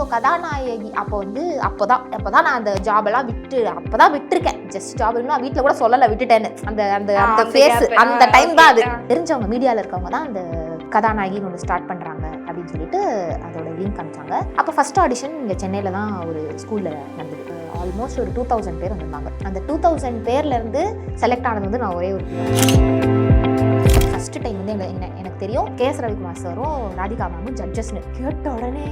So கதாநாயகி அப்போதான் நான் அந்த ஜாபெல்லாம் அப்போதான் விட்டுருக்கேன். ஜஸ்ட் ஜாப் இன்னும் வீட்டில் கூட சொல்லலை விட்டுட்டேன்னு. அந்த ஃபேஸ் அந்த டைம் தான் அது. தெரிஞ்சவங்க மீடியாவில் இருக்கவங்க தான் அந்த கதாநாயகின்னு ஒன்று ஸ்டார்ட் பண்ணுறாங்க அப்படின்னு சொல்லிட்டு அதோட லிங்க் அனுப்பிச்சாங்க. அப்போ ஃபர்ஸ்ட் ஆடிஷன் இங்கே சென்னையில் தான் ஒரு ஸ்கூலில் நடந்தது. ஆல்மோஸ்ட் ஒரு 2000 பேர் வந்திருந்தாங்க. அந்த 2000 பேர்லேருந்து செலக்ட் ஆனது வந்து நான் ஒரே ஒரு ஃபர்ஸ்ட் டைம் வந்து எனக்கு தெரியும் கேஎஸ் ரவிக்குமார் சாரும் ராதிகா மேமும் ஜட்ஜஸ்னு கேட்ட உடனே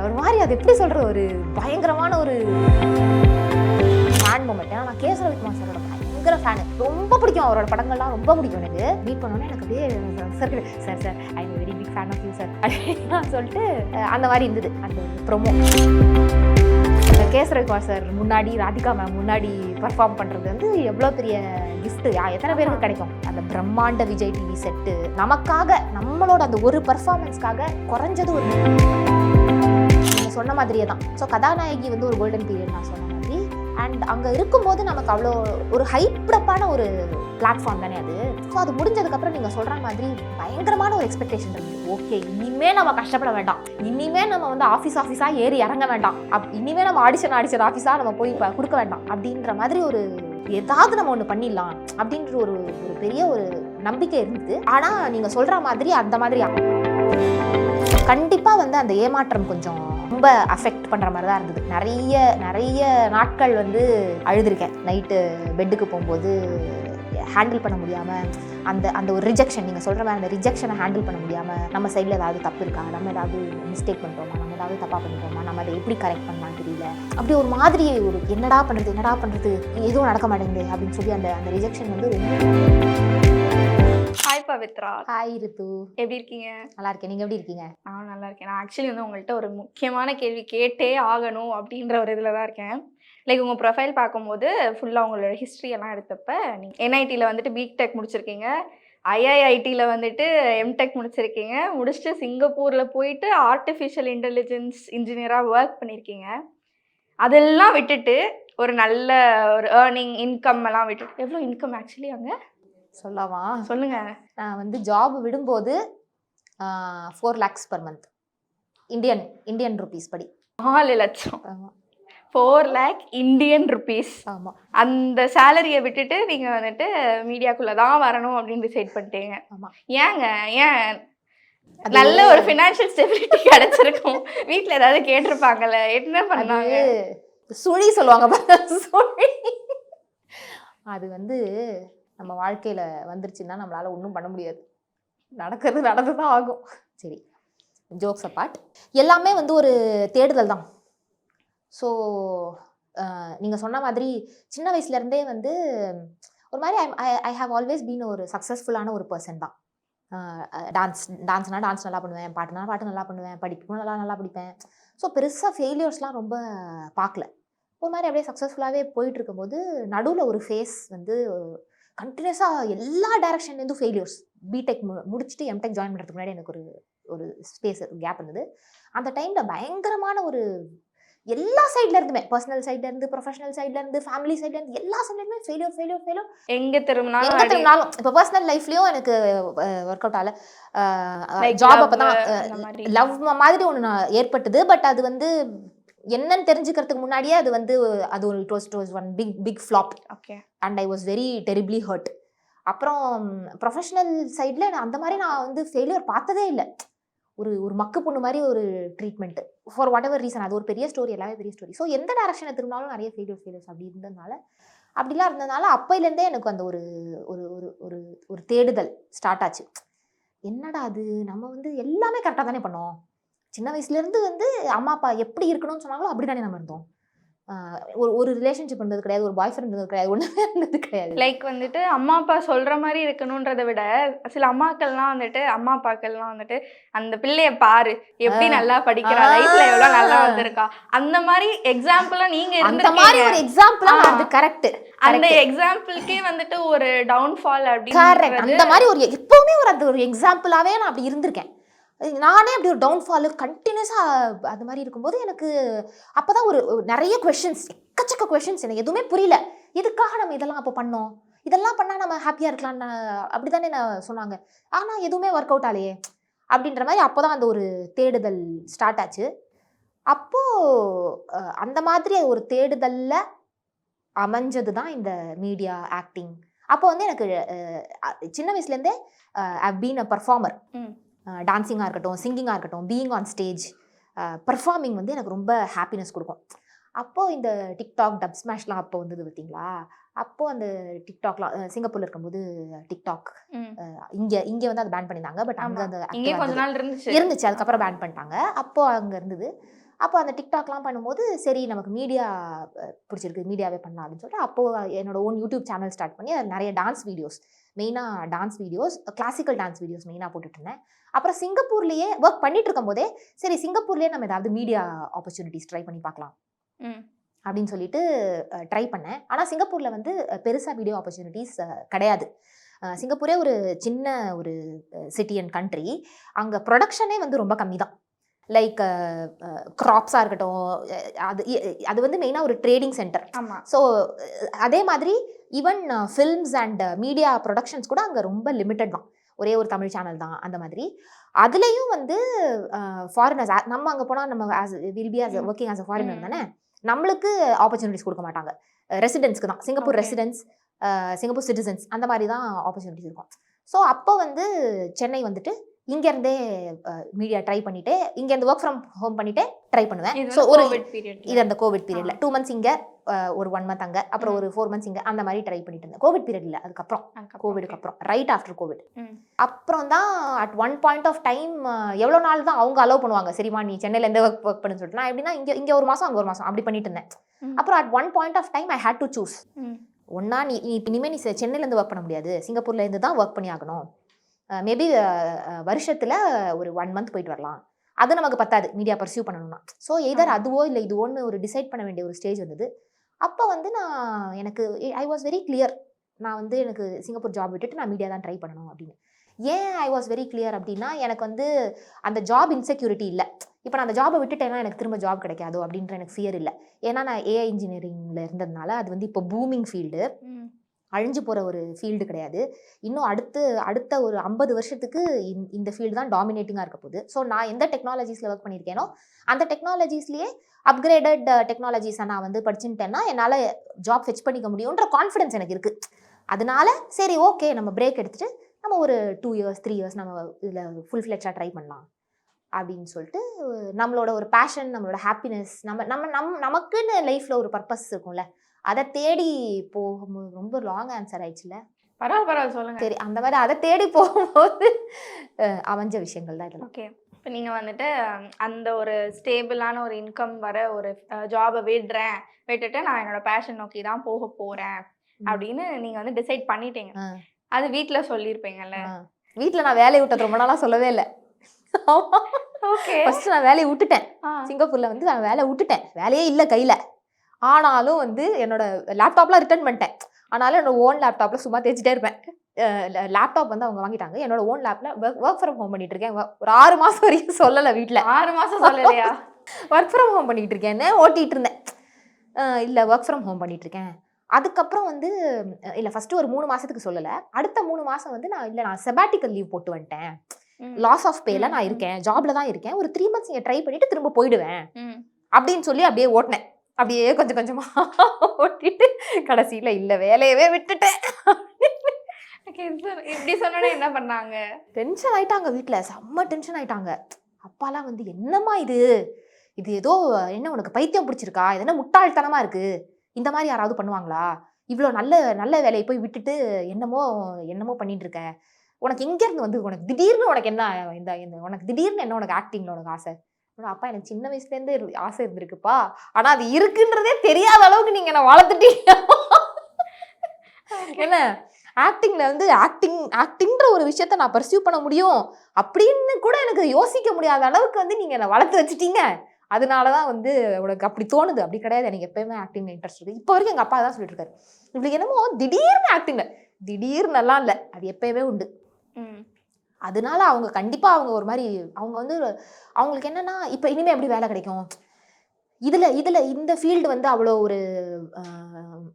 ஒரு மாதிரி அது எப்படி சொல்கிற ஒரு பயங்கரமான ஒரு ஃபேன் மூமெண்ட். ஏன்னா நான் கேஎஸ் ரவிக்குமார் சாரோட பயங்கர ஃபேனு. ரொம்ப பிடிக்கும் அவரோட படங்கள்லாம் ரொம்ப பிடிக்கும் எனக்கு. மீட் பண்ணோன்னே எனக்கு அப்படியே sir I am very big fan of you sir அப்படின்னு சொல்லிட்டு அந்த மாதிரி இருந்தது அந்த ப்ரொமோ. கேஎஸ் ரவிக்குமார் சார் முன்னாடி ராதிகா மேம் முன்னாடி பர்ஃபார்ம் பண்ணுறது வந்து எவ்வளோ பெரிய கிஃப்ட்டு எத்தனை பேருக்கு கிடைக்கும். அந்த பிரம்மாண்ட விஜய் டிவி செட்டு நமக்காக நம்மளோட அந்த ஒரு பர்ஃபார்மன்ஸ்க்காக குறைஞ்சது ஒரு நீங்கள் சொன்ன மாதிரியே தான். ஸோ கதாநாயகி வந்து ஒரு கோல்டன் பீரியட் நான் சொன்ன மாதிரி. அண்ட் அங்கே இருக்கும்போது நமக்கு அவ்வளோ ஒரு ஹைப்டப்பான ஒரு பிளாட்ஃபார்ம் தானே அது. ஸோ அது முடிஞ்சதுக்கப்புறம் நீங்கள் சொல்கிற மாதிரி பயங்கரமான ஒரு எக்ஸ்பெக்டேஷன் இருக்குது. ஓகே இனிமே நம்ம கஷ்டப்பட வேண்டாம், இனிமே நம்ம வந்து ஆஃபீஸாக ஏறி இறங்க வேண்டாம், இனிமே நம்ம ஆடிஷன் ஆஃபீஸாக நம்ம போய் கொடுக்க வேண்டாம் அப்படின்ற மாதிரி ஒரு ஏதாவது நம்ம ஒன்று பண்ணிடலாம் அப்படின்ற ஒரு பெரிய ஒரு நம்பிக்கை இருந்தது. ஆனால் நீங்கள் சொல்கிற மாதிரி அந்த மாதிரி கண்டிப்பாக வந்து அந்த ஏமாற்றம் கொஞ்சம் ரொம்ப அஃபெக்ட் பண்ணுற மாதிரி தான் இருந்தது. நிறைய நாட்கள் வந்து அழுதுருக்கேன். நைட்டு பெட்டுக்கு போகும்போது ஹேண்டில் பண்ண முடியாமல் அந்த ஒரு ரிஜெக்ஷன், நீங்கள் சொல்கிற மாதிரி அந்த ரிஜெக்ஷனை ஹேண்டில் பண்ண முடியாமல் நம்ம சைடில் ஏதாவது தப்பு இருக்கா, நம்ம ஏதாவது மிஸ்டேக் பண்ணுறோமா, நம்ம ஏதாவது தப்பாக பண்ணிட்டோமா, நம்ம அதை எப்படி கரெக்ட் பண்ணலான்னு தெரியல. அப்படி ஒரு மாதிரி ஒரு என்னடா பண்ணுறது எதுவும் நடக்க மாட்டேங்குது அப்படின்னு சொல்லி அந்த ரிஜெக்ஷன் வந்து ஹாய் பவித்ரா. ஹாய் ரித்து, எப்படி இருக்கீங்க? நல்லா இருக்கேன், நீங்கள் எப்படி இருக்கீங்க? நான் நல்லா இருக்கேன். நான் ஆக்சுவலி வந்து உங்கள்கிட்ட ஒரு முக்கியமான கேள்வி கேட்டே ஆகணும் அப்படின்ற ஒரு இதில் தான் இருக்கேன். லைக் உங்கள் ப்ரொஃபைல் பார்க்கும்போது ஃபுல்லாக உங்களோட ஹிஸ்ட்ரி எல்லாம் எடுத்தப்ப நீங்கள் என்ஐடியில் வந்துட்டு பிடெக் முடிச்சிருக்கீங்க, ஐஐஐடியில் வந்துட்டு எம்டெக் முடிச்சிருக்கீங்க, முடிச்சுட்டு சிங்கப்பூரில் போயிட்டு ஆர்டிஃபிஷியல் இன்டெலிஜென்ஸ் இன்ஜினியராக ஒர்க் பண்ணியிருக்கீங்க. அதெல்லாம் விட்டுட்டு ஒரு நல்ல ஒரு ஏர்னிங் இன்கம் எல்லாம் விட்டுட்டு எவ்வளோ இன்கம் ஆக்சுவலி அங்கே சொல்லவா? சொல்லுங்க. நான் வந்து ஜாப் விடும்போது 4 lakhs per month Indian rupees படி. 4 லட்சம். 4 lakh இந்தியன் ருபீஸ். ஆமாம். அந்த சேலரியை விட்டுட்டு நீங்கள் வந்துட்டு மீடியாக்குள்ளே தான் வரணும் அப்படின்னு டிசைட் பண்ணிட்டீங்க. ஆமாம். ஏன் நல்ல ஒரு ஃபினான்ஷியல் ஸ்டெபிலிட்டி கிடைச்சிருக்கும், வீட்டில் ஏதாவது கேட்டிருப்பாங்கல்ல, என்ன பண்ணாங்க? சுழி சொல்லுவாங்க சுழி. அது வந்து நம்ம வாழ்க்கையில் வந்துருச்சுன்னா நம்மளால் ஒன்றும் பண்ண முடியாது. நடந்து தான் ஆகும். சரி, ஜோக்ஸ் அப்பார்ட், எல்லாமே வந்து ஒரு தேடுதல் தான். ஸோ நீங்கள் சொன்ன மாதிரி சின்ன வயசுலேருந்தே வந்து ஒரு மாதிரி ஐ ஹாவ் ஆல்வேஸ் பீன் ஒரு சக்ஸஸ்ஃபுல்லான ஒரு பர்சன் தான். டான்ஸ்னால் டான்ஸ் நல்லா பண்ணுவேன், பாட்டு நல்லா பண்ணுவேன், படிப்பும் நல்லா படிப்பேன். ஸோ பெருசாக ஃபெயிலியர்ஸ்லாம் ரொம்ப பார்க்கல. ஒரு மாதிரி அப்படியே சக்ஸஸ்ஃபுல்லாகவே போயிட்டு இருக்கும்போது நடுவில் ஒரு ஃபேஸ் வந்து கண்டினியூஸாக எல்லா டைரக்ஷன்லேருந்தும் ஃபெயிலியர்ஸ். பிடெக் முடிச்சுட்டு எம்டெக் ஜாயின் பண்ணுறதுக்கு முன்னாடி எனக்கு ஒரு ஸ்பேஸ் கேப் இருந்தது. அந்த டைமில் பயங்கரமான ஒரு எல்லா சைட்லேருந்துமே, பர்சனல் சைட்லேருந்து, ப்ரொஃபஷனல் சைட்லேருந்து, ஃபேமிலி சைட்லேருந்து, எல்லா சைட்லேருந்துமே ஃபெயிலியர். எங்கே திரும்பினாலும் இப்போ பர்சனல் லைஃப்லேயும் எனக்கு ஒர்க் அவுட் ஆகல. ஜாப் அப்போ தான் லவ் மாதிரி ஒன்று ஏற்பட்டது. பட் அது வந்து என்னன்னு தெரிஞ்சுக்கிறதுக்கு முன்னாடியே அது it was one big flop. Okay. And I was very terribly hurt. அப்புறம் ப்ரொஃபஷனல் சைடில் அந்த மாதிரி நான் வந்து ஃபெயிலியர் பார்த்ததே இல்லை. ஒரு மக்கு பொண்ணு மாதிரி ஒரு treatment for what ever reason. அது ஒரு பெரிய ஸ்டோரி, எல்லாமே பெரிய ஸ்டோரி. ஸோ எந்த டைரக்ஷனை திரும்பினாலும் நிறைய ஃபெயிலியர்ஸ் அப்படிலாம் இருந்ததுனால அப்போலேருந்தே எனக்கு அந்த ஒரு தேடுதல் ஸ்டார்ட் ஆச்சு. என்னடா அது, நம்ம வந்து எல்லாமே கரெக்டாக தானே பண்ணோம். சின்ன வயசுலேருந்து வந்து அம்மா அப்பா எப்படி இருக்கணும்னு சொன்னாங்களோ அப்படி தானே நம்ம இருந்தோம். ஒரு ரிலேஷன்ஷிப் இருந்தது கிடையாது, ஒரு பாய் ஃப்ரெண்ட் இருந்தது கிடையாது, ஒன்றுமே இருந்தது கிடையாது. லைக் வந்துட்டு அம்மா அப்பா சொல்கிற மாதிரி இருக்கணுன்றதை விட சில அம்மா அப்பாக்கள்லாம் வந்துட்டு அந்த பிள்ளைய பாரு எப்படி நல்லா படிக்கிறா, லைஃப்ல எவ்வளோ நல்லா வந்திருக்கா, அந்த மாதிரி எக்ஸாம்பிளாக நீங்கள் அந்த மாதிரி ஒரு எக்ஸாம்பிளாக அது கரெக்ட். அந்த எக்ஸாம்பிளுக்கே வந்துட்டு ஒரு டவுன்ஃபால் அப்படின்னு அந்த மாதிரி எப்பவுமே ஒரு எக்ஸாம்பிளாகவே நான் அப்படி இருந்திருக்கேன். நானே அப்படி ஒரு டவுன்ஃபாலு கண்டினியூஸாக அது மாதிரி இருக்கும்போது எனக்கு அப்போ தான் ஒரு நிறைய கொஷின்ஸ், எக்கச்சக்க கொஷின்ஸ். எனக்கு எதுவுமே புரியல. எதுக்காக நம்ம இதெல்லாம் அப்போ பண்ணோம், இதெல்லாம் பண்ணால் நம்ம ஹாப்பியாக இருக்கலாம்னு அப்படி தானே நான் சொன்னாங்க. ஆனால் எதுவுமே ஒர்க் அவுட் ஆலையே அப்படின்ற மாதிரி அப்போ தான் அந்த ஒரு தேடுதல் ஸ்டார்ட் ஆச்சு. அப்போது அந்த மாதிரி ஒரு தேடுதல்ல அமைஞ்சது தான் இந்த மீடியா ஆக்டிங். அப்போ வந்து எனக்கு சின்ன வயசுலேருந்தே ஐ பீன் அ பர்ஃபார்மர். டான்ஸிங்காக இருக்கட்டும், சிங்கிங்காக இருக்கட்டும், பீயிங் ஆன் ஸ்டேஜ், பர்ஃபார்மிங் வந்து எனக்கு ரொம்ப ஹாப்பினஸ் கொடுக்கும். அப்போது இந்த டிக்டாக், டப் ஸ்மாஷ்லாம் அப்போ வந்தது பார்த்தீங்களா? அப்போது அந்த டிக்டாக்லாம் சிங்கப்பூரில் இருக்கும்போது டிக்டாக் இங்கே வந்து அதை பேன் பண்ணியிருந்தாங்க. பட் அங்கே அந்த கொஞ்ச நாள் இருந்துச்சு, அதுக்கப்புறம் பேன் பண்ணிட்டாங்க. அப்போது அங்கே இருந்தது. அப்போ அந்த டிக்டாக்லாம் பண்ணும்போது சரி நமக்கு மீடியா பிடிச்சிருக்கு, மீடியாவே பண்ணலாம் அப்படின்னு சொல்லிட்டு அப்போது என்னோட ஓன் யூடியூப் சேனல் ஸ்டார்ட் பண்ணி அதில் நிறைய டான்ஸ் வீடியோஸ், மெயினாக dance videos, classical dance videos மெயினாக போட்டுட்ருந்தேன். அப்புறம் சிங்கப்பூர்லேயே ஒர்க் பண்ணிட்டு இருக்கும் போதே சரி சிங்கப்பூர்லேயே நம்ம ஏதாவது மீடியா ஆப்பர்ச்சுனிட்டிஸ் ட்ரை பண்ணி பார்க்கலாம் அப்படின்னு சொல்லிட்டு ட்ரை பண்ணேன். ஆனால் சிங்கப்பூரில் வந்து பெருசாக வீடியோ ஆப்பர்ச்சுனிட்டிஸ் கிடையாது. சிங்கப்பூரே ஒரு சின்ன ஒரு சிட்டி அண்ட் கண்ட்ரி. அங்கே ப்ரொடக்ஷனே வந்து ரொம்ப கம்மி தான். லைக் க்ராப்ஸாக இருக்கட்டும், அது வந்து மெயினாக ஒரு ட்ரேடிங் சென்டர். ஸோ அதே மாதிரி even films and media productions கூட அங்கே ரொம்ப லிமிட்டட் தான். ஒரே ஒரு தமிழ் சேனல் தான் அந்த மாதிரி. அதுலேயும் வந்து ஃபாரினர்ஸ் நம்ம அங்கே போனால் நம்ம will be working as a foreigner தானே, நம்மளுக்கு ஆப்பர்ச்சுனிட்டிஸ் கொடுக்க மாட்டாங்க. ரெசிடென்ட்ஸ்க்கு தான், சிங்கப்பூர் ரெசிடென்ட்ஸ், சிங்கப்பூர் சிட்டிசன்ஸ் அந்த மாதிரி தான் ஆப்பர்ச்சுனிட்டிஸ் இருக்கும். ஸோ அப்போ வந்து சென்னை வந்துட்டு இங்கேருந்தே மீடியா ட்ரை பண்ணிவிட்டு இங்கேருந்து ஒர்க் ஃப்ரம் ஹோம் பண்ணிவிட்டு ட்ரை பண்ணுவேன். ஸோ ஒரு இது அந்த கோவிட் பீரியடில் 2 months இங்கே, ஒரு 1 month அங்கே, அப்புறம் ஒரு 4 months இங்கே, அந்த மாதிரி ட்ரை பண்ணிட்டு இருந்தேன். கோவிட் பீரியட் இல்லை, அதுக்கப்புறம் கோவிடுக்கு அப்புறம் ரைட் ஆஃப்டர் கோவிட். அப்புறம் தான் at one point of time எவ்வளோ நாள் தான் அவங்க அலோவ் பண்ணுவாங்க, சரிமா நீ சென்னையிலேருந்து ஒர்க் பண்ணுன்னு சொல்லிட்டு. நான் எப்படின்னா இங்கே ஒரு மாதம் அங்கே ஒரு மாதம் அப்படி பண்ணிட்டு இருந்தேன். அப்புறம் at one point of time I had to choose. ஒன்றா நீ இனிமேல் நீ சென்னையிலேருந்து ஒர்க் பண்ண முடியாது, சிங்கப்பூர்லேருந்து தான் ஒர்க் பண்ணி ஆகணும். மேபி வருஷத்தில் ஒரு 1 month போயிட்டு வரலாம், அது நமக்கு பத்தாது மீடியா பர்சியூ பண்ணணும்னா. ஸோ எதர் அதுவோ இல்லை இது ஒன்று ஒரு டிசைட் பண்ண வேண்டிய ஒரு ஸ்டேஜ் வந்தது. அப்போ வந்து எனக்கு ஐ வாஸ் வெரி கிளியர், நான் வந்து எனக்கு சிங்கப்பூர் ஜாப் விட்டுட்டு நான் மீடியா தான் ட்ரை பண்ணணும் அப்படின்னு. ஏன் ஐ வாஸ் வெரி கிளியர் அப்படின்னா எனக்கு வந்து அந்த ஜாப் இன்செக்யூரிட்டி இல்லை. இப்போ நான் அந்த ஜாபை விட்டுட்டேன்னா எனக்கு திரும்ப ஜாப் கிடைக்காதோ அப்படின்ற எனக்கு ஃபியர் இல்லை. ஏன்னா நான் ஏஐ இன்ஜினியரிங்கில் இருந்ததுனால அது வந்து இப்போ பூமிங் ஃபீல்டு, அழிஞ்சு போகிற ஒரு ஃபீல்டு கிடையாது. இன்னும் அடுத்த ஒரு 50 வருஷத்துக்கு இந்த ஃபீல்டு தான் டாமினேட்டிங்காக இருக்க போகுது. ஸோ நான் எந்த டெக்னாலஜிஸில் ஒர்க் பண்ணியிருக்கேனோ அந்த டெக்னாலஜிஸ்லேயே அப்கிரேடட் டெக்னாலஜிஸை நான் வந்து படிச்சுட்டேன்னா என்னால் ஜாப் ஃபெச் பண்ணிக்க முடியுன்ற கான்ஃபிடன்ஸ் எனக்கு இருக்குது. அதனால சரி ஓகே நம்ம பிரேக் எடுத்துகிட்டு நம்ம ஒரு 2 years 3 years நம்ம இதில் ஃபுல் ஃப்ளெட்ஜாக ட்ரை பண்ணலாம் அப்படின்னு சொல்லிட்டு நம்மளோட ஒரு பேஷன், நம்மளோட ஹாப்பினஸ், நமக்குன்னு லைஃப்பில் ஒரு பர்பஸ் இருக்கும்ல, அதை தேடி போகும்போது ரொம்ப லாங் ஆன்சர் ஆயிடுச்சுல, பரவாயில்ல சொல்லுங்க. சரி அந்த மாதிரி அதை தேடி போகும்போது அமைஞ்ச விஷயங்கள் தான் இதெல்லாம். ஓகே, இப்போ நீங்கள் வந்துட்டு அந்த ஒரு ஸ்டேபிளான ஒரு இன்கம் வர ஒரு ஜாபை விட்டுட்டு நான் என்னோட பேஷன் நோக்கி தான் போக போகிறேன் அப்படின்னு நீங்கள் வந்து டிசைட் பண்ணிட்டீங்க. அது வீட்டில் சொல்லியிருப்பீங்கல்ல? வீட்டில் நான் வேலையை விட்டது ரொம்ப நாளாக சொல்லவே இல்லை. ஓகே, ஃபர்ஸ்ட் நான் வேலையை விட்டுட்டேன். சிங்கப்பூரில் வந்து நான் வேலையை விட்டுட்டேன், வேலையே இல்லை கையில். ஆனாலும் வந்து என்னோட லேப்டாப்லாம் ரிட்டர்ன் பண்ணிட்டேன். ஆனாலும் என்னோட ஓன் லேப்டாப்பில் சும்மா தேய்ச்சிட்டே இருப்பேன். லேப்டாப் வந்து அவங்க வாங்கிட்டாங்க. என்னோட ஓன் லேப்பில் ஒர்க் ஃப்ரம் ஹோம் பண்ணிட்டு இருக்கேன். ஒரு 6 மாதம் வரைக்கும் சொல்லலை வீட்டில். 6 மாதம் சொல்லலையா? ஒர்க் ஃப்ரம் ஹோம் பண்ணிட்டு இருக்கேன்னு ஓட்டிகிட்டு இருந்தேன். இல்லை ஒர்க் ஃப்ரம் ஹோம் பண்ணிட்டு இருக்கேன். அதுக்கப்புறம் வந்து இல்லை ஃபஸ்ட்டு ஒரு 3 மாதத்துக்கு சொல்லலை. அடுத்த 3 மாதம் வந்து நான் செபாட்டிக்கல் லீவ் போட்டு வந்துட்டேன். லாஸ் ஆஃப் பேல நான் இருக்கேன், ஜாப்ல தான் இருக்கேன், ஒரு 3 months இங்கே ட்ரை பண்ணிட்டு திரும்ப போயிடுவேன் அப்படின்னு சொல்லி அப்படியே ஓட்டினேன். அப்படியே கொஞ்சம் கொஞ்சமாக ஓட்டிட்டு கடைசியில் இல்லை வேலையவே விட்டுட்டேன். இப்படி சொன்னா என்ன பண்ணாங்க? டென்ஷன் ஆயிட்டாங்க வீட்டில், செம்ம டென்ஷன் ஆயிட்டாங்க. அப்பாலாம் வந்து என்னம்மா இது ஏதோ என்ன உனக்கு பைத்தியம் பிடிச்சிருக்கா, இது என்ன முட்டாள்தனமாக இருக்குது, இந்த மாதிரி யாராவது பண்ணுவாங்களா, இவ்வளோ நல்ல வேலையை போய் விட்டுட்டு என்னமோ பண்ணிட்டு இருக்க, உனக்கு எங்கேருந்து வந்து உனக்கு திடீர்னு உனக்கு என்ன உனக்கு திடீர்னு என்ன உனக்கு ஆக்டிங்கில் உனக்கு ஆசை? அப்பா எனக்கு சின்ன வயசுலேருந்தே ஆசை இருந்திருக்குப்பா, ஆனால் அது இருக்குன்றதே தெரியாத அளவுக்கு நீங்கள் என்ன வளர்த்துட்டீங்க. என்ன ஆக்டிங்கில் வந்து ஆக்டிங்ன்ற ஒரு விஷயத்த நான் பர்சியூ பண்ண முடியும் அப்படின்னு கூட எனக்கு யோசிக்க முடியாத அளவுக்கு வந்து நீங்கள் என்னை வளர்த்து வச்சுட்டீங்க. அதனால தான் வந்து உனக்கு அப்படி தோணுது. அப்படி கிடையாது, எனக்கு எப்பயுமே ஆக்டிங்கில் இன்ட்ரெஸ்ட் இருக்குது. இப்போ வரைக்கும் எங்கள் அப்பா தான் சொல்லிட்டு இருக்காரு, இப்படி என்னமோ திடீர்னு ஆக்டிங்கில் திடீர்னுலாம் இல்லை, அது எப்பயுமே உண்டு. அதனால அவங்க கண்டிப்பாக அவங்க ஒரு மாதிரி அவங்க வந்து அவங்களுக்கு என்னென்னா இப்போ இனிமேல் எப்படி வேலை கிடைக்கும், இதில் இந்த ஃபீல்டு வந்து அவ்வளோ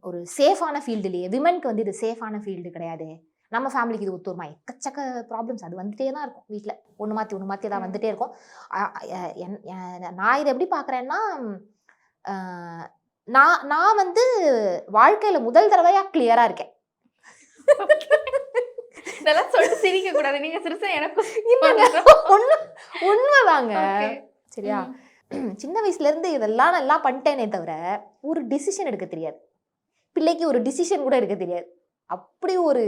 ஒரு சேஃபான ஃபீல்டு இல்லையே, விமனுக்கு வந்து இது சேஃபான ஃபீல்டு கிடையாது நம்ம ஃபேமிலிக்கு இது ஒத்து வருமா, எக்கச்சக்க ப்ராப்ளம்ஸ் அது வந்துட்டே தான் இருக்கும் வீட்டில், ஒன்று மாற்றி தான் வந்துட்டே இருக்கும். நான் இதை எப்படி பார்க்குறேன்னா, நான் வந்து வாழ்க்கையில் முதல் தடவையாக கிளியராக இருக்கேன். இதெல்லாம் சொல்லிட்டு சிரிக்க கூடாது, நீங்க சிரிச்சா எனக்கும் உண்மைதாங்க. சரியா, சின்ன வயசுல இருந்து இதெல்லாம் நல்லா பண்ணிட்டேனே தவிர ஒரு டிசிஷன் எடுக்க தெரியாது, பிள்ளைக்கு ஒரு டிசிஷன் கூட எடுக்க தெரியாது. அப்படி ஒரு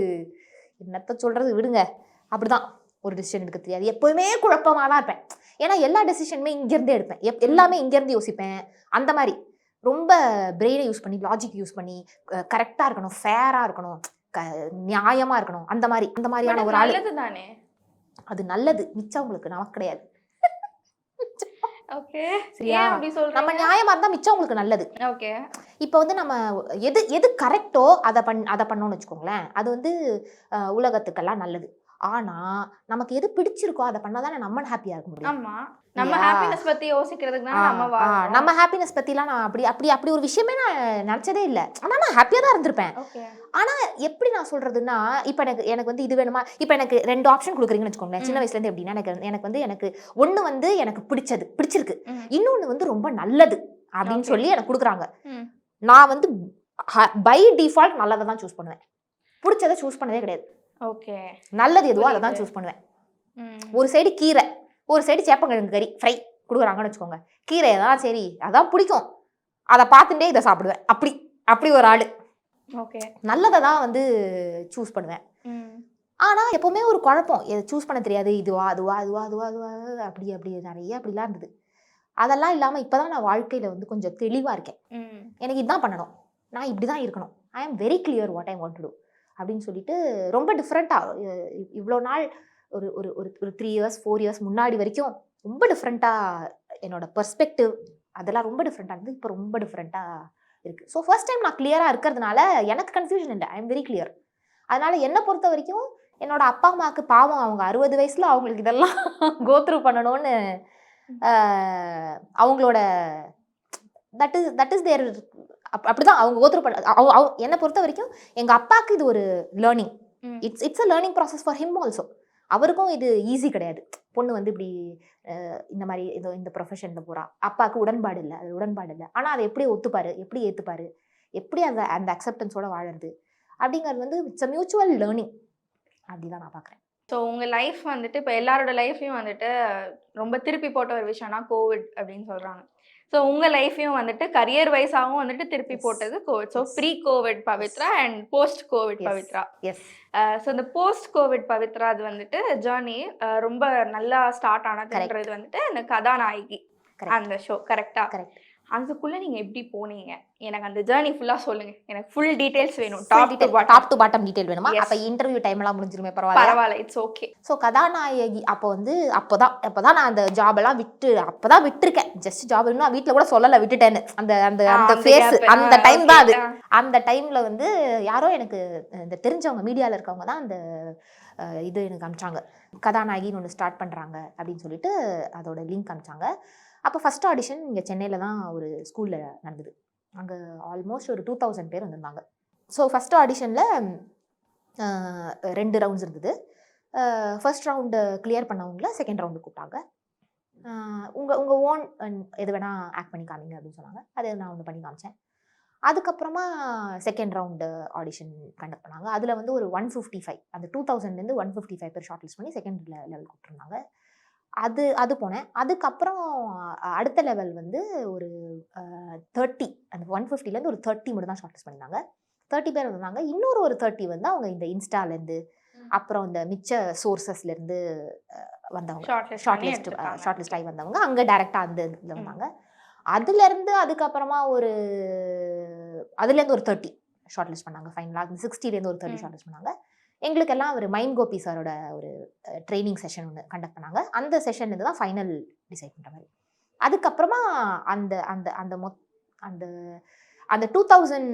என்னத்த சொல்றது விடுங்க, அப்படிதான் ஒரு டிசிஷன் எடுக்க தெரியாது. எப்பவுமே குழப்பமா தான் இருப்பேன். ஏன்னா எல்லா டெசிஷனுமே இங்கேருந்தே எடுப்பேன், எல்லாமே இங்கேருந்து யோசிப்பேன். அந்த மாதிரி ரொம்ப பிரெயினை யூஸ் பண்ணி, லாஜிக் யூஸ் பண்ணி, கரெக்டாக இருக்கணும், ஃபேராக இருக்கணும், நியாயமா இருக்கணும், அந்த மாதிரியான ஒரு ஆளு தானே. அது நல்லது, மிச்சம் உங்களுக்கு நமக்கு கிடையாது. சரியா, நம்ம நியாயமா இருந்தா மிச்சம் உங்களுக்கு நல்லது. இப்போ வந்து நம்ம எது கரெக்டோ அதை பண்ணோம்னு வச்சுக்கோங்களேன், அது வந்து உலகத்துக்கெல்லாம் நல்லது. ஆனா நமக்கு எது பிடிச்சிருக்கோ அதை பண்ணாதானே நம்ம ஹாப்பியா இருக்க முடியும். நம்ம ஹாப்பினஸ் பத்தி யோசிக்கிறதுக்கு தான் நம்ம ஹாப்பினஸ் பத்திலாம் நான் அப்படி ஒரு விஷயமே நான் நினைச்சதே இல்லை. ஆனா நான் ஹாப்பியா தான் இருந்திருப்பேன். ஆனா எப்படி நான் சொல்றதுன்னா, இப்ப எனக்கு வந்து இது வேணுமா, இப்ப எனக்கு 2 ஆப்ஷன் கொடுக்குறீங்கன்னு வச்சுக்கோங்களேன். சின்ன வயசுல இருந்து எப்படின்னா, எனக்கு ஒண்ணு வந்து எனக்கு பிடிச்சிருக்கு, இன்னொன்னு வந்து ரொம்ப நல்லது அப்படின்னு சொல்லி எனக்கு கொடுக்குறாங்க. நான் வந்து பை டிஃபால்ட் நல்லதை தான் சூஸ் பண்ணுவேன், பிடிச்சதை சூஸ் பண்ணதே கிடையாது. நல்லது எதுவோ அதை தான் சூஸ் பண்ணுவேன். ஒரு சைடு கீரை, ஒரு சைடு சேப்பங்கிழங்கு கறி ஃப்ரை கொடுக்குறாங்கன்னு வச்சுக்கோங்க, கீரை தான் சரி அதான் பிடிக்கும், அதை பார்த்துட்டே இதை சாப்பிடுவேன். அப்படி ஒரு ஆளு. நல்லதை தான் வந்து சூஸ் பண்ணுவேன். ஆனா எப்பவுமே ஒரு குழப்பம், சூஸ் பண்ண தெரியாது, இதுவா அதுவா அப்படி நிறைய அப்படிலாம் இருந்தது. அதெல்லாம் இல்லாம இப்பதான் நான் வாழ்க்கையில வந்து கொஞ்சம் தெளிவா இருக்கேன். எனக்கு இதுதான் பண்ணணும், நான் இப்படிதான் இருக்கணும், I am very clear what I want to do அப்படின்னு சொல்லிட்டு ரொம்ப டிஃப்ரெண்ட்டாக இவ்வளோ நாள் ஒரு ஒரு ஒரு 3 years 4 years முன்னாடி வரைக்கும் ரொம்ப டிஃப்ரெண்ட்டாக என்னோட பெர்ஸ்பெக்டிவ் அதெல்லாம் ரொம்ப டிஃப்ரெண்ட்டாக இருந்தது. இப்போ ரொம்ப டிஃப்ரெண்ட்டாக இருக்குது. ஸோ ஃபர்ஸ்ட் டைம் நான் கிளியராக இருக்கிறதுனால எனக்கு கன்ஃபியூஷன் இல்லை, ஐ எம் வெரி கிளியர். அதனால் என்னை பொறுத்த வரைக்கும் என்னோட அப்பா அம்மாவுக்கு பாவம், அவங்க 60 வயசில் அவங்களுக்கு இதெல்லாம் கோத்ரூ பண்ணணும்னு அவங்களோட தட் இஸ் தேர், அப்படிதான் அவங்க கோத்ரூ பண்ண. என்னை பொறுத்த வரைக்கும் எங்கள் அப்பாவுக்கு இது ஒரு learning, it's a learning process for him also. அவருக்கும் இது ஈஸி கிடையாது. பொண்ணு வந்து இப்படி இந்த மாதிரி இந்த ப்ரொஃபஷனில் போகிறா, அப்பாவுக்கு உடன்பாடு இல்லை. ஆனால் அதை எப்படி ஒத்துப்பாரு, எப்படி ஏற்றுப்பாரு, எப்படி அந்த அக்செப்டன்ஸோட வாழறது அப்படிங்கிறது வந்து இட்ஸ் அ மியூச்சுவல் லேர்னிங். அப்படிதான் நான் பார்க்குறேன். ஸோ உங்கள் லைஃப் வந்துட்டு இப்போ எல்லாரோட லைஃப்பையும் வந்துட்டு ரொம்ப திருப்பி போட்ட ஒரு விஷயம்னா கோவிட் அப்படின்னு சொல்கிறாங்க. ஸோ உங்கள் லைஃப்பையும் வந்துட்டு கரியர் வைஸாகவும் வந்துட்டு திருப்பி போட்டது covid. So pre covid Pavithra and post covid Pavithra. So இந்த போஸ்ட் கோவிட் பவித்ரா அது வந்துட்டு ஜேர்னி ரொம்ப நல்லா ஸ்டார்ட் ஆனதுன்றது வந்துட்டு அந்த கதாநாயகி அந்த ஷோ. கரெக்டாக? அதுக்குள்ளே நீங்கள் எப்படி போனீங்க, எனக்கு அந்த ஜேர்னி ஃபுல்லாக சொல்லுங்கள், எனக்கு ஃபுல் டீட்டெயில்ஸ் வேணும். டாப் டு பாட்டம் டீட்டெயில் வேணுமா? அப்போ இன்டர்வியூ டைம்லாம் முடிஞ்சிருமே? பரவாயில்ல, இட்ஸ் ஓகே. ஸோ கதாநாயகி அப்போதான் நான் அந்த ஜாபெல்லாம் விட்டுருக்கேன். ஜஸ்ட் ஜாப் இன்னும் வீட்டில் கூட சொல்லலை விட்டுட்டேன்னு. அந்த ஃபேஸ் அந்த டைம் தான் அது. அந்த டைமில் வந்து யாரோ எனக்கு இந்த தெரிஞ்சவங்க மீடியாவில் இருக்கவங்க தான் அந்த இது எனக்கு அனுப்பிச்சாங்க, கதாநாயகின்னு ஒன்று ஸ்டார்ட் பண்ணுறாங்க அப்படின்னு சொல்லிட்டு அதோட லிங்க் அனுப்பிச்சாங்க. அப்போ ஃபஸ்ட் ஆடிஷன் இங்கே சென்னையில் தான் ஒரு ஸ்கூலில் நடந்தது. அங்கே ஆல்மோஸ்ட் ஒரு 2000 பேர் வந்திருந்தாங்க. ஸோ ஃபஸ்ட் ஆடிஷனில் 2 ரவுண்ட்ஸ் இருந்தது. ஃபர்ஸ்ட் ரவுண்டு கிளியர் பண்ணவங்கள செகண்ட் ரவுண்டு கூப்பிட்டாங்க. உங்கள் ஓன் எது வேணால் ஆக்ட் பண்ணி காமிங்க அப்படின்னு சொன்னாங்க. அது நான் ஒன்று பண்ணி காமிச்சேன். அதுக்கப்புறமா செகண்ட் ரவுண்டு ஆடிஷன் கண்டக்ட் பண்ணாங்க. அதில் வந்து ஒரு 155, அந்த 2000லேருந்து 155 பேர் ஷார்ட் லிஸ்ட் பண்ணி செகண்ட் லெவல் கூப்பிட்டுருந்தாங்க. அது போனேன். அதுக்கப்புறம் அடுத்த லெவல் வந்து ஒரு 30, அந்த 150லேருந்து ஒரு 30 மட்டும் தான் ஷார்ட் லிஸ்ட் பண்ணியிருந்தாங்க. 30 பேர் இருந்தாங்க. இன்னொரு 30 வந்து அவங்க இந்த இன்ஸ்டாலேருந்து அப்புறம் இந்த மிச்ச சோர்சஸ்லேருந்து வந்தவங்க, ஷார்ட் லிஸ்ட் ஆகி வந்தவங்க அங்கே டைரெக்டாக அந்த இதில் வந்தாங்க. அதுலேருந்து அதுக்கப்புறமா அதுலேருந்து ஒரு 30 ஷார்ட் லிஸ்ட் பண்ணாங்க. ஃபைனலாக 60லேருந்து ஒரு 30 ஷார்ட் லிஸ்ட் பண்ணாங்க. எங்களுக்கெல்லாம் ஒரு மைண்ட் கோபி சாரோட ஒரு ட்ரைனிங் செஷன் ஒன்று கண்டக்ட் பண்ணாங்க. அந்த செஷன் தான் ஃபைனல் டிசைட் பண்ணுற மாதிரி. அதுக்கப்புறமா அந்த அந்த அந்த அந்த அந்த 2000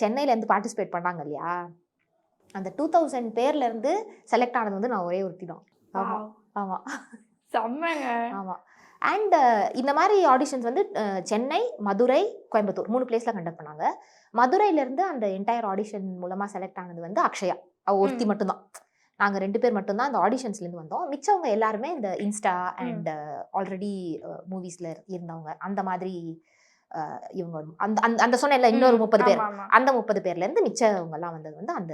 சென்னையிலேருந்து பார்ட்டிசிபேட் பண்ணாங்க இல்லையா, அந்த 2000 பேர்லேருந்து செலக்ட் ஆனது வந்து நான் ஒரே ஒருத்தி தான். ஆமாம் ஆமாம் செம்மங்க. ஆமாம். அண்ட் இந்த மாதிரி ஆடிஷன்ஸ் வந்து சென்னை, மதுரை, கோயம்புத்தூர் 3 பிளேஸில் கண்டக்ட் பண்ணாங்க. மதுரையிலேருந்து அந்த என்டையர் ஆடிஷன் மூலமாக செலக்ட் ஆனது வந்து அக்ஷயா. ஒருத்தி மட்டும்தான். நாங்கள் 2 பேர் மட்டும்தான் அந்த ஆடிஷன்ஸ்லேருந்து வந்தோம். மிச்சவங்க எல்லாருமே இந்த இன்ஸ்டா அண்ட் ஆல்ரெடி மூவிஸில் இருந்தவங்க. அந்த மாதிரி இவங்க அந்த அந்த அந்த சொன்னேன்ல இன்னொரு 30 பேர், அந்த 30 பேர்லேருந்து மிச்சவங்கெல்லாம் வந்தது வந்து அந்த.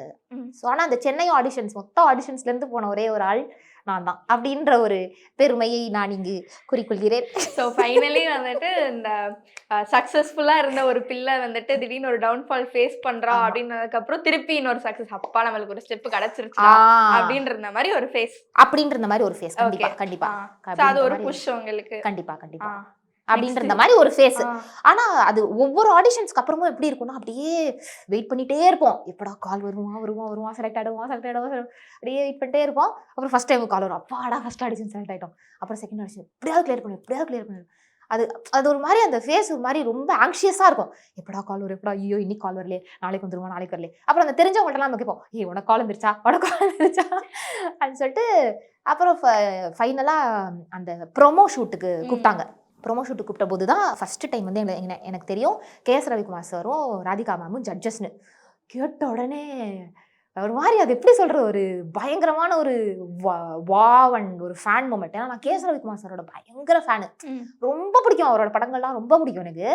ஸோ ஆனால் அந்த சென்னை ஆடிஷன்ஸ் மொத்த ஆடிஷன்ஸ்லேருந்து போன ஒரே ஒரு ஆள் நான் தான் அப்படின்ற ஒரு பெருமையை நான் இங்கு குறிக்கொள்கிறேன். ஸோ ஃபைனலி வந்துட்டு இந்த சக்ஸஸ்ஃபுல்லாக இருந்த ஒரு பிள்ளை வந்துட்டு திடீர்னு ஒரு டவுன்ஃபால் ஃபேஸ் பண்ணுறா அப்படின்றதுக்கப்புறம் திருப்பி இன்னொரு சக்ஸஸ், அப்பா நம்மளுக்கு ஒரு ஸ்டெப் கிடச்சிருச்சு அப்படின்ற மாதிரி ஒரு ஃபேஸ், அப்படின்ற மாதிரி ஒரு ஃபேஸ். கண்டிப்பா கண்டிப்பா அது ஒரு புஷ் உங்களுக்கு. கண்டிப்பா கண்டிப்பா அப்படின்ற மாதிரி ஒரு ஃபேஸ். ஆனா அது ஒவ்வொரு ஆடிஷன்ஸ்க்கு அப்புறமும் எப்படி இருக்கும்னா அப்படியே வெயிட் பண்ணிட்டே இருப்போம். எப்படா கால் வருவான் செலக்ட் ஆயிடுவான் அப்படியே வெயிட் பண்ணிட்டே இருப்போம். அப்புறம் ஃபர்ஸ்ட் டைம் கால் வரும், அப்பாடா ஃபர்ஸ்ட் ஆடிஷன் செலக்ட் ஆயிட்டோம். அப்புறம் செகண்ட் ஆடிஷன் எப்படியாவது கிளியர் பண்ணு. அது அது ஒரு மாதிரி அந்த ஃபேஸ் ஒரு மாதிரி ரொம்ப ஆங்ஷியஸா இருக்கும். எப்படா கால் வரும், எப்படா ஐயோ இன்னைக்கு கால் வரலையே, நாளைக்கு வந்துருவான், நாளைக்கு வரலையே. அப்புறம் அந்த தெரிஞ்சவங்கள்ட்டலாம் நம்ம கேட்போம், உனக்கு கால் வந்துருச்சா அப்படின்னு சொல்லிட்டு. அப்புறம் ஃபைனலாக அந்த ப்ரொமோ ஷூட்டுக்கு கூப்பிட்டாங்க. ப்ரொமோ ஷூட்டுக்கு கூப்பிட்ட போது தான் ஃபர்ஸ்ட் டைம் வந்து எனக்கு தெரியும் KS ரவிக்குமார் சாரும் ராதிகா மேமும் ஜட்ஜஸ்னு. கேட்ட உடனே ஒரு மாதிரி அது எப்படி சொல்கிறது, ஒரு பயங்கரமான ஒரு வாவன் ஒரு ஃபேன் மூமெண்ட். ஏன்னா நான் KS ரவிக்குமார் சாரோட பயங்கர ஃபேனு, ரொம்ப பிடிக்கும் அவரோட படங்கள்லாம் ரொம்ப பிடிக்கும் எனக்கு.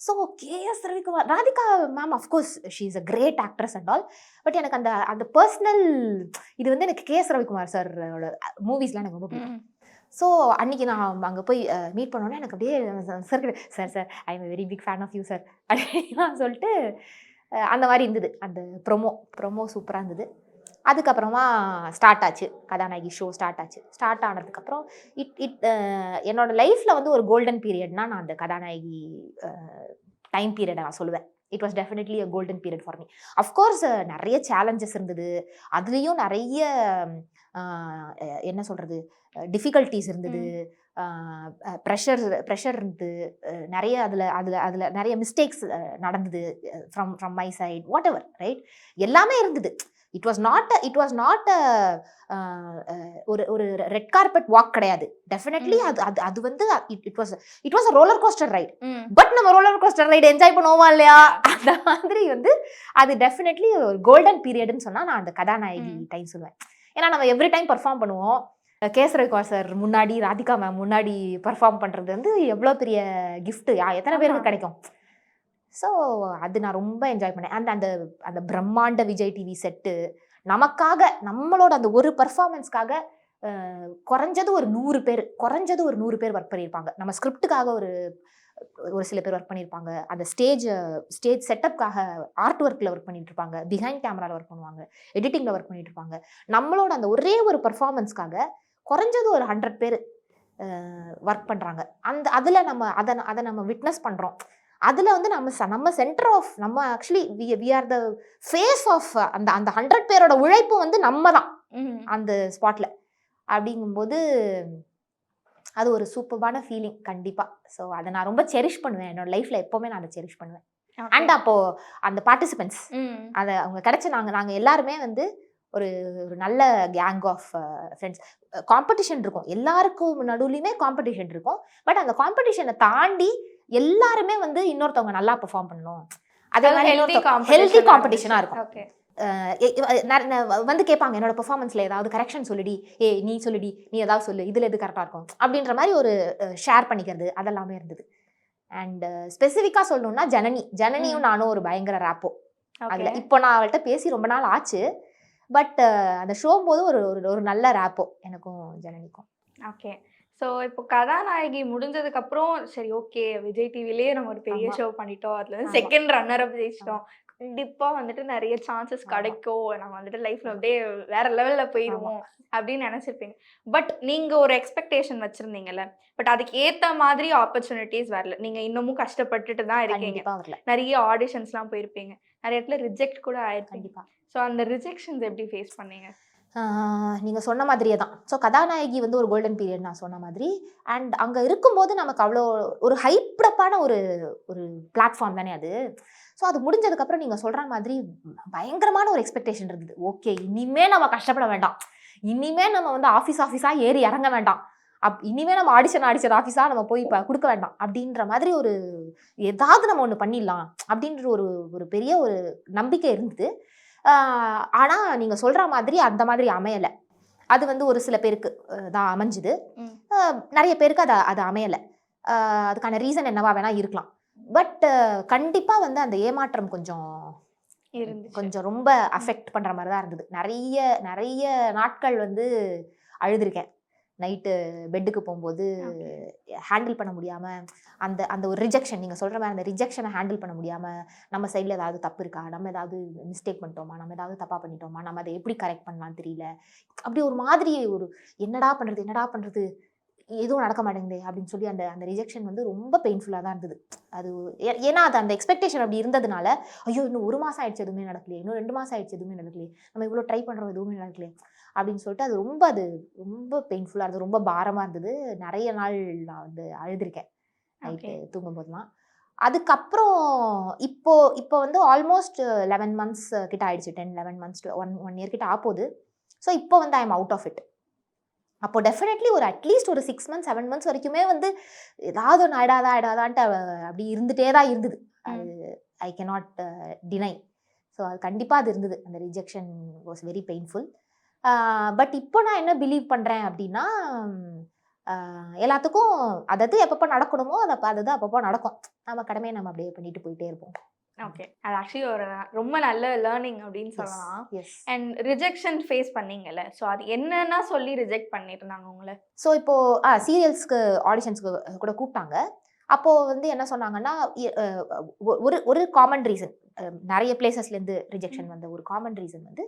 So KS Ravikumar, Radhika ma'am of course she is a great actress and all. But எனக்கு அந்த அந்த பர்சனல் இது வந்து எனக்கு KS ரவிக்குமார் சாரோட மூவிஸ்லாம் எனக்கு ரொம்ப பிடிக்கும். ஸோ அன்றைக்கி நான் அங்கே போய் மீட் பண்ணோன்னே எனக்கு அப்படியே sir I am very big fan of you sir அப்படின்னு சொல்லிட்டு அந்த மாதிரி இருந்தது. அந்த ப்ரொமோ சூப்பராக இருந்தது. அதுக்கப்புறமா ஸ்டார்ட் ஆச்சு, கதாநாயகி ஷோ ஸ்டார்ட் ஆனதுக்கப்புறம் என்னோடய லைஃப்பில் வந்து ஒரு கோல்டன் பீரியட்னா நான் அந்த கதாநாயகி டைம் பீரியடை நான் சொல்லுவேன். It was definitely a golden period for me. Of course நிறைய சேலஞ்சஸ் இருந்தது, அதுலேயும் நிறைய என்ன சொல்கிறது டிஃபிகல்ட்டிஸ் இருந்தது, ப்ரெஷர் இருந்தது நிறைய. அதில் நிறைய மிஸ்டேக்ஸ் நடந்தது from my side, whatever right, எல்லாமே இருந்தது. இட் வாஸ் நாட் ஒரு ரெட் கார்பெட் வாக் கிடையாது. டெஃபினெட்லி அது வந்து it was a roller coaster ride. But நம்ம ரோலர் கோஸ்டர் ரைடு என்ஜாய் பண்ணுவோமா இல்லையா, அந்த மாதிரி வந்து அது டெஃபினெட்லி ஒரு கோல்டன் பீரியட்னு சொன்னால் நான் அந்த கதாநாயகி டைம் சொல்லுவேன். ஏன்னா நம்ம எவ்ரி டைம் பர்ஃபார்ம் பண்ணுவோம். KS ரவிக்குமார் சார் முன்னாடி, ராதிகா மேம் முன்னாடி பர்ஃபார்ம் பண்ணுறது வந்து எவ்வளோ பெரிய கிஃப்ட்டு, எத்தனை பேருக்கு கிடைக்கும். ஸோ அது நான் ரொம்ப என்ஜாய் பண்ணேன். அந்த அந்த பிரம்மாண்ட விஜய் டிவி செட்டு நமக்காக, நம்மளோட அந்த ஒரு பர்ஃபார்மன்ஸ்க்காக குறைஞ்சது ஒரு 100 பேர் ஒர்க் பண்ணியிருப்பாங்க. நம்ம ஸ்கிரிப்டுக்காக ஒரு சில பேர் ஒர்க் பண்ணியிருப்பாங்க, அந்த ஸ்டேஜ் செட்டப்காக ஆர்ட் ஒர்க்கில் ஒர்க் பண்ணிட்டு இருப்பாங்க, பிஹைண்ட் கேமராவில் ஒர்க் பண்ணுவாங்க, எடிட்டிங்கில் ஒர்க் பண்ணிட்டு இருப்பாங்க. நம்மளோட அந்த ஒரே ஒரு பர்ஃபார்மன்ஸ்க்காக குறைஞ்சது ஒரு 100 பேர் ஒர்க் பண்ணுறாங்க. அதில் நம்ம அதை நம்ம விட்னஸ் பண்ணுறோம். அதில் வந்து நம்ம சென்டர் ஆஃப், நம்ம actually we are the face of அந்த 100 பேரோட உழைப்பு வந்து நம்ம தான் அந்த ஸ்பாட்டில். அப்படிங்கும்போது அது ஒரு சூப்பர்பான ஃபீலிங் கண்டிப்பாக. ஸோ அதை நான் ரொம்ப செரிஷ் பண்ணுவேன் என்னோட லைஃப்பில், எப்போவுமே நான் அதை செரிஷ் பண்ணுவேன். அண்ட் அப்போது அந்த பார்ட்டிசிபென்ட்ஸ் அதை அவங்க கிடைச்ச நாங்கள் எல்லாருமே வந்து ஒரு நல்ல கேங் ஆஃப் ஃப்ரெண்ட்ஸ். காம்படிஷன் இருக்கும், எல்லாருக்கும் நடுவுலையுமே காம்படிஷன் இருக்கும். பட் அந்த காம்படிஷனை தாண்டி எல்லாருமே வந்து இன்னொருத்தவங்க நல்லா பெர்ஃபார்ம் பண்ணணும், அதே மாதிரி ஹெல்தி காம்படிஷனாக இருக்கும். வந்து கேட்பாங்க என்னோட பெர்ஃபார்மன்ஸில் ஏதாவது கரெக்ஷன் சொல்லுடி, நீ சொல்லுடி, நீ ஏதாவது சொல்லு, இதில் எது கரெக்டாக இருக்கும் அப்படின்ற மாதிரி ஒரு ஷேர் பண்ணிக்கிறது, அதெல்லாமே இருந்தது. அண்ட் ஸ்பெசிஃபிக்காக சொல்லணும்னா ஜனனியும் நானும் ஒரு பயங்கர ரேப்போ. அதில் இப்போ நான் அவள்கிட்ட பேசி ரொம்ப நாள் ஆச்சு. பட் அந்த ஷோ போது ஒரு நல்ல ரேப்போ எனக்கும் ஜனனிக்கும். ஓகே. ஸோ இப்போ கதாநாயகி முடிஞ்சதுக்கப்புறம் சரி ஓகே விஜய் டிவிலேயே நம்ம ஒரு பெரிய ஷோ பண்ணிட்டோம், அதில் வந்து செகண்ட் ரன்னர் அப் ஜெயிச்சிட்டோம், கண்டிப்பாக வந்துட்டு நிறைய சான்சஸ் கிடைக்கும், நம்ம வந்துட்டு லைஃப்பில் அப்படியே வேற லெவலில் போயிடுவோம் அப்படின்னு நினச்சிருப்பீங்க. பட் நீங்கள் ஒரு எக்ஸ்பெக்டேஷன் வச்சுருந்தீங்கல்ல, பட் அதுக்கு ஏற்ற மாதிரி ஆப்பர்ச்சுனிட்டிஸ் வரல, நீங்கள் இன்னமும் கஷ்டப்பட்டுட்டு தான் இருக்கீங்க, நிறைய ஆடிஷன்ஸ்லாம் போயிருப்பீங்க, நிறைய இடத்துல ரிஜெக்ட் கூட ஆயிருப்பீங்க. ஸோ அந்த ரிஜெக்ஷன்ஸ் எப்படி ஃபேஸ் பண்ணீங்க? நீங்கள் சொன்ன மாதிரியே தான். ஸோ கதாநாயகி வந்து ஒரு கோல்டன் பீரியட் நான் சொன்ன மாதிரி. அண்ட் அங்கே இருக்கும்போது நமக்கு அவ்வளோ ஒரு ஹைப்டப்பான ஒரு பிளாட்ஃபார்ம் தானே அது. ஸோ அது முடிஞ்சதுக்கப்புறம் நீங்கள் சொல்கிற மாதிரி பயங்கரமான ஒரு எக்ஸ்பெக்டேஷன் இருந்தது. ஓகே இனிமேல் நம்ம கஷ்டப்பட வேண்டாம், இனிமேல் நம்ம வந்து ஆஃபீஸாக ஏறி இறங்க வேண்டாம், இனிமேல் நம்ம ஆடிஷன் ஆஃபீஸாக நம்ம போய் இப்போ கொடுக்க வேண்டாம் அப்படின்ற மாதிரி ஏதாவது நம்ம ஒன்று பண்ணிடலாம் அப்படின்ற ஒரு பெரிய ஒரு நம்பிக்கை இருந்தது. ஆனால் நீங்கள் சொல்கிற மாதிரி அந்த மாதிரி அமையலை. அது வந்து ஒரு சில பேருக்கு தான் அமைஞ்சுது. நிறைய பேருக்கு அது அமையலை. அதுக்கான ரீசன் என்னவா வேணால் இருக்கலாம். பட் கண்டிப்பாக வந்து அந்த ஏமாற்றம் கொஞ்சம் ரொம்ப அஃபெக்ட் பண்ணுற மாதிரி தான் இருந்தது. நிறைய நாட்கள் வந்து அழுதுருக்கேன். நைட்டு பெட்டுக்கு போகும்போது ஹேண்டில் பண்ண முடியாமல் அந்த ஒரு ரிஜெக்ஷன், நீங்கள் சொல்கிற மாதிரி அந்த ரிஜெக்ஷனை ஹேண்டில் பண்ண முடியாமல், நம்ம சைடில் ஏதாவது தப்பு இருக்கா, நம்ம ஏதாவது மிஸ்டேக் பண்ணிட்டோமா, நம்ம ஏதாவது தப்பாக பண்ணிட்டோமா, நம்ம அதை எப்படி கரெக்ட் பண்ணலான்னு தெரியல, அப்படி ஒரு மாதிரி ஒரு என்னடா பண்ணுறது எதுவும் நடக்க மாட்டேங்குது அப்படின்னு சொல்லி அந்த ரிஜெக்ஷன் வந்து ரொம்ப பெயின்ஃபுல்லாக தான் இருந்தது. அது ஏன்னா அது அந்த எக்ஸ்பெக்டேஷன் அப்படி இருந்ததுனால, ஐயோ இன்னும் 1 மாதம் ஆயிடுச்சு எதுவுமே நடக்கலையே, இன்னும் 2 மாதம் ஆயிடுச்சு எதுவுமே நடக்கலையே, நம்ம இவ்வளோ ட்ரை பண்ணுறோம் எதுவுமே நடக்கலையே அப்படின்னு சொல்லிட்டு அது ரொம்ப பெயின்ஃபுல்லாக இருந்தது, ரொம்ப பாரமாக இருந்தது. நிறைய நாள் நான் வந்து அழுதுருக்கேன் நைட்டு தூங்கும்போதுலாம். அதுக்கப்புறம் இப்போ வந்து ஆல்மோஸ்ட் 11 months கிட்ட ஆயிடுச்சு. 10-11 months to 1 year கிட்ட ஆப்போகுது. ஸோ இப்போ வந்து I am out of it. அப்போ டெஃபினெட்லி ஒரு அட்லீஸ்ட் ஒரு 6 months 7 months வரைக்குமே வந்து ஏதாவது ஒன்று ஆயிடாதான்ட்டு அப்படி இருந்துகிட்டே தான் இருந்தது. அது ஐ கேனாட் டினை. ஸோ அது கண்டிப்பாக அது இருந்தது. அந்த rejection was very painful. But இப்போ நான் என்ன பிலீவ் பண்ணுறேன் அப்படின்னா, எல்லாத்துக்கும் அதாவது எப்பப்போ நடக்கணுமோ அது அப்பப்போ நடக்கும். நம்ம கடமையை நம்ம அப்படியே பண்ணிட்டு போயிட்டே இருப்போம். ஓகே, அது ஆக்சுவலி ஒரு ரொம்ப நல்ல லேர்னிங் அப்படின்னு சொல்லலாம். அண்ட் ரிஜெக்ஷன் ஃபேஸ் பண்ணீங்கல்ல, ஸோ அது என்னன்னா சொல்லி ரிஜெக்ட் பண்ணிருந்தாங்க உங்களை? ஸோ இப்போ சீரியல்ஸ்க்கு ஆடிஷன்ஸ்க்கு கூட கூப்பிட்டாங்க. அப்போ வந்து என்ன சொன்னாங்கன்னா, ஒரு காமன் ரீசன், நிறைய பிளேசஸ்லேருந்து ரிஜெக்ஷன் வந்த ஒரு காமன் ரீசன் வந்து